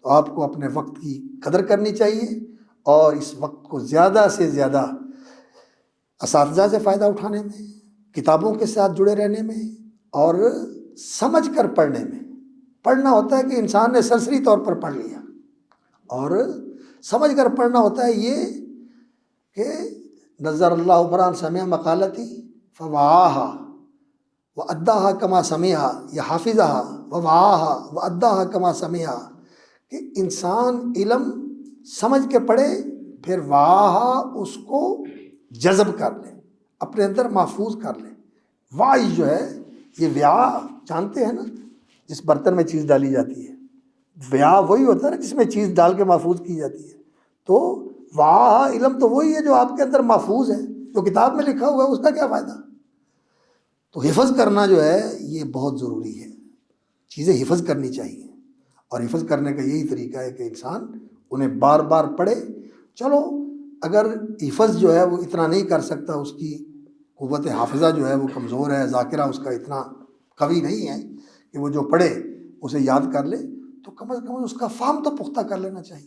تو آپ کو اپنے وقت کی قدر کرنی چاہیے، اور اس وقت کو زیادہ سے زیادہ اساتذہ سے فائدہ اٹھانے میں، کتابوں کے ساتھ جڑے رہنے میں، اور سمجھ کر پڑھنے میں۔ پڑھنا ہوتا ہے کہ انسان نے سرسری طور پر پڑھ لیا، اور سمجھ کر پڑھنا ہوتا ہے یہ کہ نظر اللہ عمران سمع مقالتی فوعاها وَأَدَّاهَا كَمَا سَمِعَهَا، یا حافظها وَوَعَاهَا وَأَدَّاهَا كَمَا سَمِعَهَا، کہ انسان علم سمجھ کے پڑھے، پھر وعاها اس کو جذب کر لے، اپنے اندر محفوظ کر لے۔ وعی جو ہے، یہ وعاء جانتے ہیں نا، جس برتن میں چیز ڈالی جاتی ہے، وعاء وہی ہوتا ہے نا جس میں چیز ڈال کے محفوظ کی جاتی ہے۔ تو وعاء علم تو وہی ہے جو آپ کے اندر محفوظ ہے، جو کتاب میں لکھا ہوا ہے اس کا کیا فائدہ؟ تو حفظ کرنا جو ہے یہ بہت ضروری ہے، چیزیں حفظ کرنی چاہیے، اور حفظ کرنے کا یہی طریقہ ہے کہ انسان انہیں بار بار پڑھے۔ چلو اگر حفظ جو ہے وہ اتنا نہیں کر سکتا، اس کی قوت حافظہ جو ہے وہ کمزور ہے، ذاکرہ اس کا اتنا قوی نہیں ہے کہ وہ جو پڑھے اسے یاد کر لے، تو کم از کم اس کا فہم تو پختہ کر لینا چاہیے۔